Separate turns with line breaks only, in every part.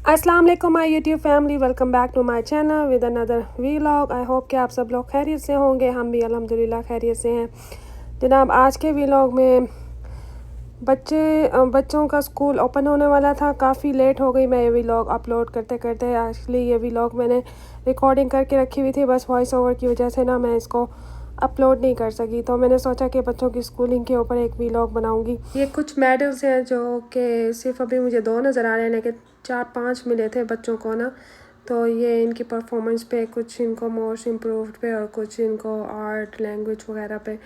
अस्सलाम वालेकुम my YouTube family, welcome back to my channel with another vlog. I hope कि आप सब लोग खैरियत से होंगे। हम भी अल्हम्दुलिल्लाह खैरियत से हैं। जनाब, आज के वीलॉग में बच्चों का स्कूल ओपन होने वाला था। काफ़ी लेट हो गई मैं ये वीलॉग अपलोड करते करते। एक्चुअली ये वीलॉग मैंने रिकॉर्डिंग करके रखी हुई थी, बस वॉइस ओवर की वजह से ना मैं इसको अपलोड नहीं कर सकी। तो मैंने सोचा कि बच्चों की स्कूलिंग के ऊपर एक वीलॉग बनाऊंगी। ये कुछ मेडल्स हैं जो कि सिर्फ अभी मुझे 2 नज़र आ रहे हैं, लेकिन 4-5 मिले थे बच्चों को ना। तो ये इनकी परफॉर्मेंस पे, कुछ इनको मोस्ट इम्प्रूव्ड पे और कुछ इनको आर्ट लैंग्वेज वगैरह पे।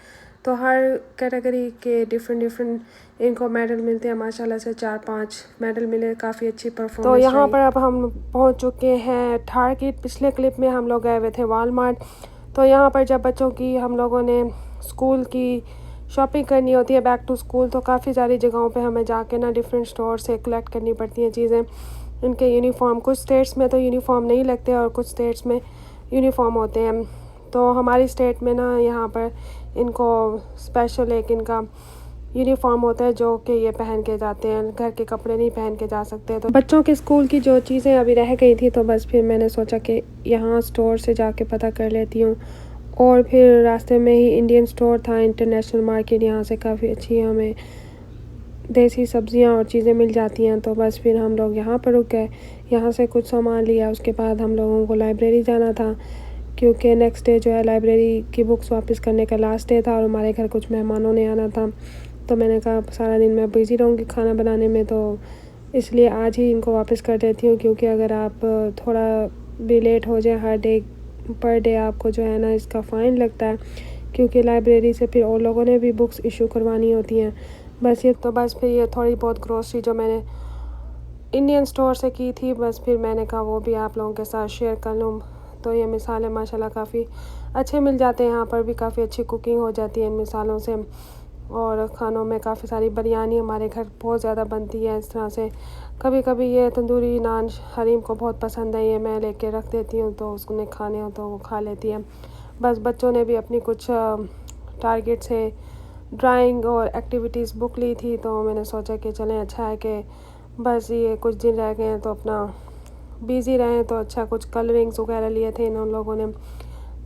तो हर कैटेगरी के डिफरेंट इनको मेडल मिलते हैं। माशाल्लाह से 4-5 मेडल मिले, काफ़ी अच्छी परफॉर्मेंस। तो यहाँ पर अब हम पहुँच चुके हैं टारगेट। पिछले क्लिप में हम लोग गए हुए थे वालमार्ट। तो यहाँ पर जब बच्चों की हम लोगों ने स्कूल की शॉपिंग करनी होती है बैक टू स्कूल, तो काफ़ी सारी जगहों पे हमें जाके ना डिफरेंट स्टोर से कलेक्ट करनी पड़ती हैं चीज़ें। इनके यूनिफॉर्म, कुछ स्टेट्स में तो यूनिफॉर्म नहीं लगते और कुछ स्टेट्स में यूनिफॉर्म होते हैं। तो हमारी स्टेट में ना यहाँ पर इनको स्पेशल एक इनका यूनिफॉर्म होता है जो कि ये पहन के जाते हैं, घर के कपड़े नहीं पहन के जा सकते। तो बच्चों के स्कूल की जो चीज़ें अभी रह गई थी, तो बस फिर मैंने सोचा कि यहाँ स्टोर से जाके पता कर लेती हूँ। और फिर रास्ते में ही इंडियन स्टोर था, इंटरनेशनल मार्केट। यहाँ से काफ़ी अच्छी हमें देसी सब्जियां और चीज़ें मिल जाती हैं। तो बस फिर हम लोग यहाँ पर रुक गए, यहाँ से कुछ सामान लिया। उसके बाद हम लोगों को लाइब्रेरी जाना था, क्योंकि नेक्स्ट डे जो है लाइब्रेरी की बुक्स वापस करने का लास्ट डे था और हमारे घर कुछ मेहमानों ने आना था। तो मैंने कहा सारा दिन मैं बिज़ी रहूँगी खाना बनाने में, तो इसलिए आज ही इनको वापस कर देती हूँ। क्योंकि अगर आप थोड़ा भी लेट हो जाए, हर डे पर डे आपको जो है ना इसका फ़ाइन लगता है, क्योंकि लाइब्रेरी से फिर और लोगों ने भी बुक्स इशू करवानी होती हैं। बस फिर ये थोड़ी बहुत ग्रोसरी जो मैंने इंडियन स्टोर से की थी, बस फिर मैंने कहा वो भी आप लोगों के साथ शेयर कर लूँ। तो ये मिसालें माशाल्लाह काफ़ी अच्छे मिल जाते हैं। यहाँ पर भी काफ़ी अच्छी कुकिंग हो जाती है इन मिसालों से। और खानों में काफ़ी सारी बिरयानी हमारे घर बहुत ज़्यादा बनती है इस तरह से। कभी कभी ये तंदूरी नान हरीम को बहुत पसंद है, ये मैं लेके रख देती हूँ, तो उसने खाने हो तो वो खा लेती है। बस बच्चों ने भी अपनी कुछ टारगेट से ड्राइंग और एक्टिविटीज़ बुक ली थी। तो मैंने सोचा कि चलें, अच्छा है कि बस ये कुछ दिन रह गए हैं तो अपना बिज़ी रहें। तो अच्छा, कुछ कलरिंग्स वगैरह लिए थे इन लोगों ने।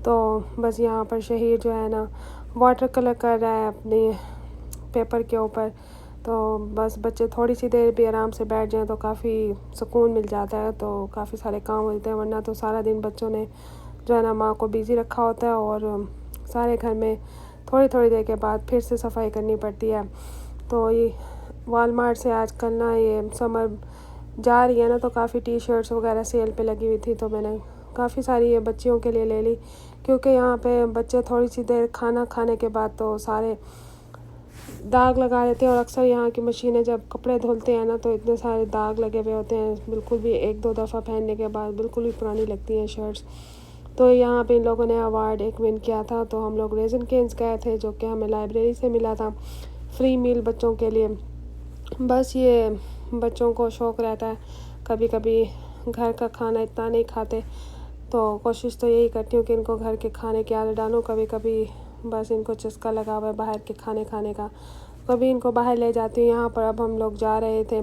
तो बस यहाँ पर शहीर जो है ना वाटर कलर कर रहा है अपने पेपर के ऊपर। तो बस बच्चे थोड़ी सी देर भी आराम से बैठ जाएं तो काफ़ी सुकून मिल जाता है। तो काफ़ी सारे काम होते हैं, वरना तो सारा दिन बच्चों ने जो है ना माँ को बिज़ी रखा होता है और सारे घर में थोड़ी थोड़ी देर के बाद फिर से सफाई करनी पड़ती है। तो ये वालमार्ट से आजकल ना ये समर जा रही है ना, तो काफ़ी टी शर्ट्स वगैरह सेल पे लगी हुई थी। तो मैंने काफ़ी सारी ये बच्चियों के लिए ले ली, क्योंकि यहाँ पे बच्चे थोड़ी सी देर खाना खाने के बाद तो सारे दाग लगा देते हैं। और अक्सर यहाँ की मशीनें जब कपड़े धुलते हैं ना, तो इतने सारे दाग लगे हुए होते हैं, बिल्कुल भी 1-2 दफ़ा पहनने के बाद बिल्कुल भी पुरानी लगती हैं शर्ट्स। तो यहाँ पे इन लोगों ने अवार्ड एक विन किया था। तो हम लोग रेज़न केन्स गए थे, जो कि हमें लाइब्रेरी से मिला था, फ्री मील बच्चों के लिए। बस ये बच्चों को शौक़ रहता है, कभी कभी घर का खाना इतना नहीं खाते, तो कोशिश तो यही करती हूँ कि इनको घर के खाने की आदत डालूँ। कभी कभी बस इनको चस्का लगा हुआ है बाहर के खाने खाने का, कभी इनको बाहर ले जाती हूँ। यहाँ पर अब हम लोग जा रहे थे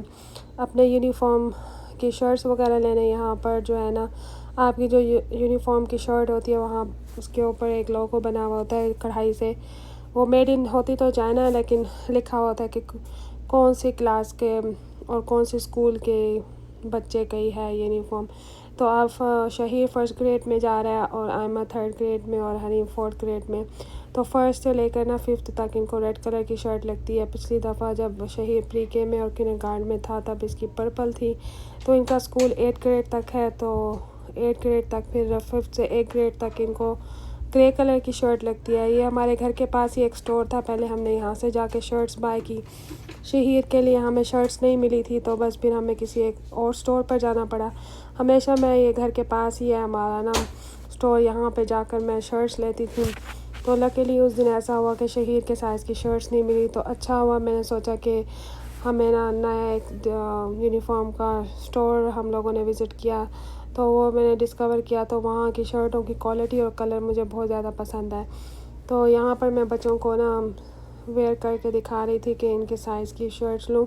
अपने यूनिफॉर्म की शर्ट्स वगैरह लेने। यहाँ पर जो है ना आपकी जो यूनिफॉर्म की शर्ट होती है, वहाँ उसके ऊपर एक लोगो बना हुआ होता है कढ़ाई से। वो मेड इन होती तो चाइना है, लेकिन लिखा होता है कि कौन सी क्लास के और कौन सी स्कूल के बच्चे की है यूनिफॉर्म। तो आप शहीर फर्स्ट ग्रेड में जा रहा है और आयमा थर्ड ग्रेड में और हरीम फोर्थ ग्रेड में। तो फर्स्ट से लेकर ना 5th तक इनको रेड कलर की शर्ट लगती है। पिछली दफ़ा जब शहीर प्री के में और किंडरगार्टन में था तब इसकी पर्पल थी। तो इनका स्कूल 8th ग्रेड तक है, तो 8th ग्रेड तक, फिर 5th से 8th ग्रेड तक इनको ग्रे कलर की शर्ट लगती है। ये हमारे घर के पास ही एक स्टोर था, पहले हमने यहाँ से जाके शर्ट्स बाय की। शहीर के लिए हमें शर्ट्स नहीं मिली थी, तो बस फिर हमें किसी एक और स्टोर पर जाना पड़ा। हमेशा मैं ये घर के पास ही है हमारा ना स्टोर, यहाँ पे जाकर मैं शर्ट्स लेती थी। तो लकीली उस दिन ऐसा हुआ कि शहीर के साइज़ की शर्ट्स नहीं मिली। तो अच्छा हुआ, मैंने सोचा कि हमें ना नया एक यूनिफॉर्म का स्टोर हम लोगों ने विज़िट किया, तो वो मैंने डिस्कवर किया। तो वहाँ की शर्टों की क्वालिटी और कलर मुझे बहुत ज़्यादा पसंद है। तो यहाँ पर मैं बच्चों को ना वेयर करके दिखा रही थी कि इनके साइज़ की शर्ट्स लूँ,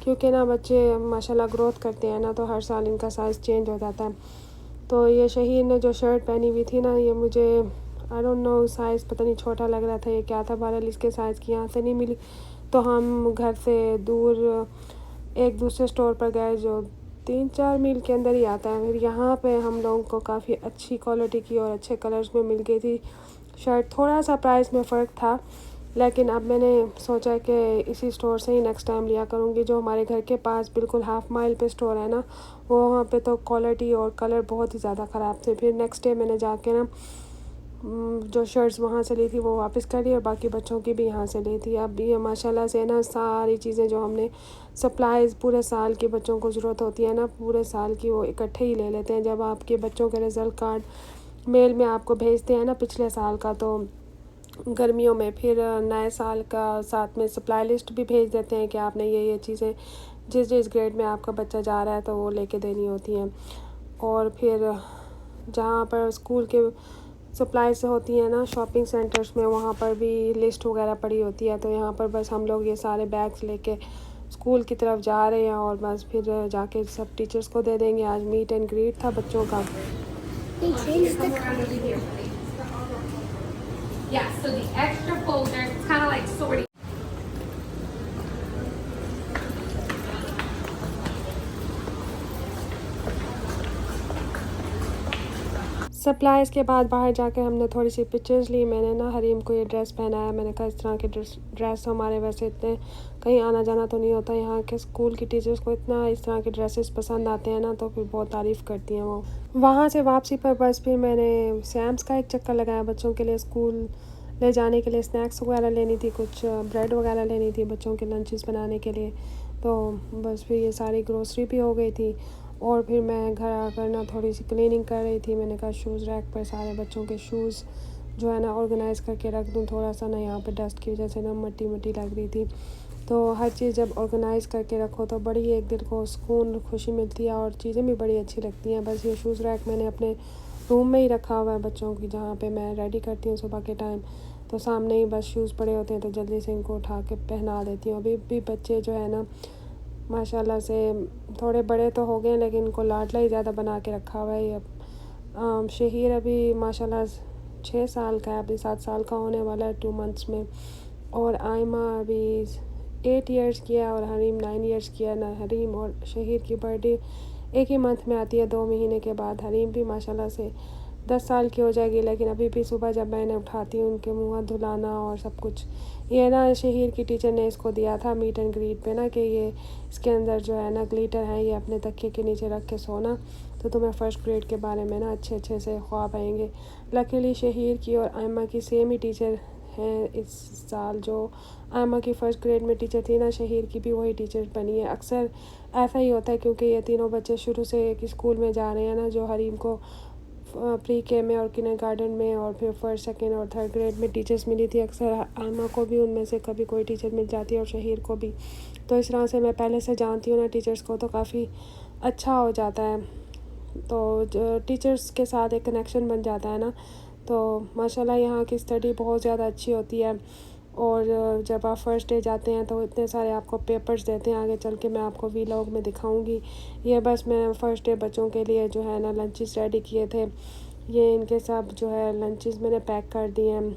क्योंकि ना बच्चे माशाल्लाह ग्रोथ करते हैं ना, तो हर साल इनका साइज़ चेंज हो जाता है। तो ये शहीर ने जो शर्ट पहनी हुई थी ना, ये मुझे आई डोंट नो साइज़ पता नहीं छोटा लग रहा था, ये क्या था, बहरहाल इसके साइज़ की यहाँ से नहीं मिली। तो हम घर से दूर एक दूसरे स्टोर पर गए जो 3-4 मील के अंदर ही आता है। फिर यहाँ पे हम लोगों को काफ़ी अच्छी क्वालिटी की और अच्छे कलर्स में मिल गई थी शर्ट। थोड़ा सा प्राइस में फ़र्क था, लेकिन अब मैंने सोचा कि इसी स्टोर से ही नेक्स्ट टाइम लिया करूँगी। जो हमारे घर के पास बिल्कुल हाफ़ माइल पे स्टोर है ना, वो वहाँ पे तो क्वालिटी और कलर बहुत ही ज़्यादा ख़राब थे। फिर नेक्स्ट डे मैंने जाके ना जो शर्ट्स वहाँ से ली थी वो वापस कर ली और बाकी बच्चों की भी यहाँ से ली थी। अब ये माशाल्लाह से ना सारी चीज़ें जो हमने सप्लाईज़ पूरे साल के बच्चों को ज़रूरत होती है ना, पूरे साल की, वो इकट्ठे ही ले लेते हैं। जब आपके बच्चों के रिज़ल्ट कार्ड मेल में आपको भेजते हैं ना पिछले साल का, तो गर्मियों में फिर नए साल का साथ में सप्लाई लिस्ट भी भेज देते हैं कि आपने ये चीज़ें जिस जिस ग्रेड में आपका बच्चा जा रहा है तो वो लेके देनी होती हैं। और फिर जहाँ पर स्कूल के सप्लाई से होती है ना शॉपिंग सेंटर्स में, वहाँ पर भी लिस्ट वगैरह पड़ी होती है। तो यहाँ पर बस हम लोग ये सारे बैग्स लेके स्कूल की तरफ जा रहे हैं और बस फिर जाके सब टीचर्स को दे देंगे। आज मीट एंड ग्रीट था बच्चों का।
They changed the color.
Yeah, so the extra folder, it's kind of like sorting.
Supplies के बाद बाहर जाके हमने थोड़ी सी पिक्चर्स ली। मैंने ना हरीम को ये ड्रेस पहनाया। मैंने कहा इस तरह के ड्रेस हमारे वैसे इतने कहीं आना जाना तो नहीं होता, यहाँ के स्कूल की टीचर्स को इतना इस तरह के ड्रेसेस पसंद आते हैं ना, तो फिर बहुत तारीफ़ करती हैं वो। वहाँ से वापसी पर बस फिर मैंने सैम्स का एक चक्कर लगाया। बच्चों के लिए स्कूल ले जाने के लिए स्नैक्स वगैरह लेनी थी, कुछ ब्रेड वगैरह लेनी थी बच्चों के लंचेस बनाने के लिए। तो बस फिर ये सारी ग्रोसरी भी हो गई थी और फिर मैं घर आकर ना थोड़ी सी क्लीनिंग कर रही थी। मैंने कहा शूज़ रैक पर सारे बच्चों के शूज़ जो है ना ऑर्गेनाइज़ करके रख दूँ। थोड़ा सा ना यहाँ पे डस्ट की वजह से ना मट्टी लग रही थी। तो हर चीज़ जब ऑर्गेनाइज़ करके रखो तो बड़ी एक दिल को सुकून खुशी मिलती है और चीज़ें भी बड़ी अच्छी लगती हैं। बस ये शूज़ रैक मैंने अपने रूम में ही रखा हुआ है बच्चों की, जहाँ पे मैं रेडी करती हूँ सुबह के टाइम। तो सामने ही बस शूज़ पड़े होते हैं तो जल्दी से इनको उठा के पहना देती हूँ। अभी भी बच्चे जो है ना माशाल्लाह से थोड़े बड़े तो हो गए, लेकिन इनको लाडला ही ज़्यादा बना के रखा हुआ है। अब शहीर अभी माशाल्लाह 6 साल का है, अभी 7 साल का होने वाला है 2 मंथ्स में। और आयमा अभी 8 इयर्स की है और हरीम 9 इयर्स की है ना। हरीम और शहीर की बर्थडे एक ही मंथ में आती है, 2 महीने के बाद। हरीम भी माशाल्लाह से 10 साल की हो जाएगी, लेकिन अभी भी सुबह जब मैं इन्हें उठाती हूँ उनके मुँह हाथ धुलाना और सब कुछ। ये ना शहीर की टीचर ने इसको दिया था मीट एंड ग्रीट पे ना कि ये इसके अंदर जो है ना ग्लिटर है, ये अपने तकिए के नीचे रख के सोना तो तुम्हें फ़र्स्ट ग्रेड के बारे में ना अच्छे से ख्वाब आएंगे। लकीली शहीर की और आयमा की सेम ही टीचर हैं इस साल। जो आयमा की फ़र्स्ट ग्रेड में टीचर थी ना, शहीर की भी वही टीचर बनी है। अक्सर ऐसा ही होता है क्योंकि ये तीनों बच्चे शुरू से एक स्कूल में जा रहे हैं ना। जो हरीम को प्री के में और किंडरगार्टन में और फिर फर्स्ट सेकंड और थर्ड ग्रेड में टीचर्स मिली थी, अक्सर आयमा को भी उनमें से कभी कोई टीचर मिल जाती है और शहीर को भी। तो इस तरह से मैं पहले से जानती हूँ ना टीचर्स को, तो काफ़ी अच्छा हो जाता है। तो टीचर्स के साथ एक कनेक्शन बन जाता है ना। तो माशाल्लाह यहाँ की स्टडी बहुत ज़्यादा अच्छी होती है। और जब आप फ़र्स्ट डे जाते हैं तो इतने सारे आपको पेपर्स देते हैं, आगे चल के मैं आपको वीलॉग में दिखाऊंगी। ये बस मैं फ़र्स्ट डे बच्चों के लिए जो है ना लंचेस रेडी किए थे। ये इनके सब जो है लंचेस मैंने पैक कर दिए हैं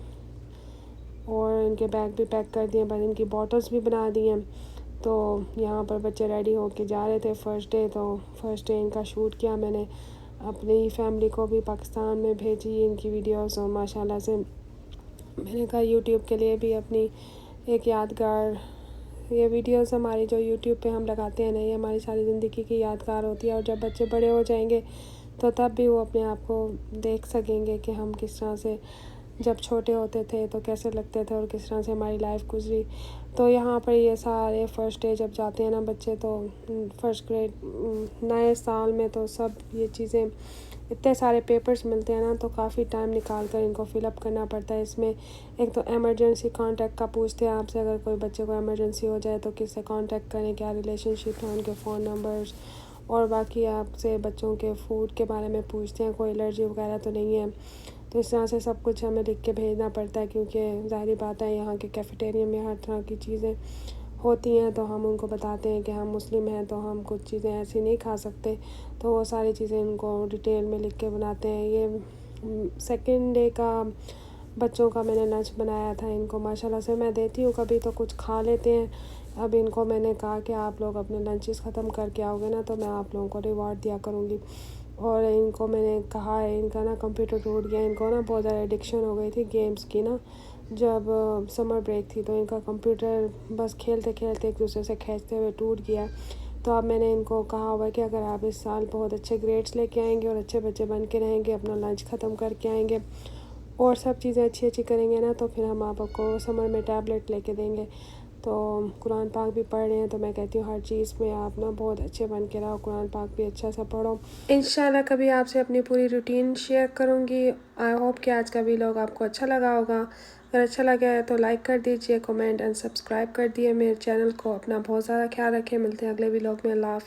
और इनके बैग भी पैक कर दिए, बस इनकी बॉटल्स भी बना दी हैं। तो यहाँ पर बच्चे रेडी होके जा रहे थे फ़र्स्ट डे। तो फ़र्स्ट डे इनका शूट किया मैंने, अपनी फैमिली को भी पाकिस्तान में भेजी इनकी वीडियोस। और माशाल्लाह से मैंने कहा यूट्यूब के लिए भी अपनी एक यादगार, ये वीडियोस हमारी जो यूट्यूब पे हम लगाते हैं ना, ये हमारी सारी ज़िंदगी की यादगार होती है। और जब बच्चे बड़े हो जाएंगे तो तब भी वो अपने आप को देख सकेंगे कि हम किस तरह से जब छोटे होते थे तो कैसे लगते थे और किस तरह से हमारी लाइफ गुजरी। तो यहाँ पर ये सारे फ़र्स्ट डे जब जाते हैं ना बच्चे, तो फ़र्स्ट ग्रेड नए साल में तो सब ये चीज़ें, इतने सारे पेपर्स मिलते हैं ना, तो काफ़ी टाइम निकाल कर इनको फ़िलअप करना पड़ता है। इसमें एक तो एमरजेंसी कांटेक्ट का पूछते हैं आपसे, अगर कोई बच्चे को एमरजेंसी हो जाए तो किससे कांटेक्ट करें, क्या रिलेशनशिप है, उनके फ़ोन नंबर्स। और बाकी आपसे बच्चों के फ़ूड के बारे में पूछते हैं, कोई एलर्जी वगैरह तो नहीं है। तो इस तरह से सब कुछ हमें लिख के भेजना पड़ता है, क्योंकि ज़ाहिर बात है यहाँ के कैफ़ेटेरिया में हर तरह की चीज़ें होती हैं तो हम उनको बताते हैं कि हम मुस्लिम हैं तो हम कुछ चीज़ें ऐसी नहीं खा सकते, तो वो सारी चीज़ें इनको डिटेल में लिख के बनाते हैं। ये सेकंड डे का बच्चों का मैंने लंच बनाया था। इनको माशाल्लाह से मैं देती हूँ कभी तो कुछ खा लेते हैं। अब इनको मैंने कहा कि आप लोग अपने लंचेस ख़त्म करके आओगे ना तो मैं आप लोगों को रिवॉर्ड दिया करूँगी। और इनको मैंने कहा है, इनका ना कंप्यूटर टूट गया। इनको ना बहुत ज़्यादा एडिक्शन हो गई थी गेम्स की ना, जब समर ब्रेक थी तो इनका कंप्यूटर बस खेलते खेलते एक दूसरे से खींचते हुए टूट गया। तो अब मैंने इनको कहा हुआ है कि अगर आप इस साल बहुत अच्छे ग्रेड्स लेके आएंगे और अच्छे बच्चे बन के रहेंगे, अपना लंच ख़त्म करके आएंगे और सब चीज़ें अच्छी अच्छी करेंगे ना, तो फिर हम आपको समर में टैबलेट लेके देंगे। तो कुरान पाक भी पढ़ रहे हैं, तो मैं कहती हूँ हर चीज़ में आप ना बहुत अच्छे बन के रहो, कुरान पाक भी अच्छा सा पढ़ो। इंशाल्लाह कभी आपसे अपनी पूरी रूटीन शेयर करूँगी। आई होप कि आज का व्लॉग आपको अच्छा लगा होगा। अगर अच्छा लगा है तो लाइक कर दीजिए, कमेंट एंड सब्सक्राइब कर दिए मेरे चैनल को। अपना बहुत ज़्यादा ख्याल रखें। मिलते हैं अगले व्लॉग में। अल्लाह हाफ़िज़।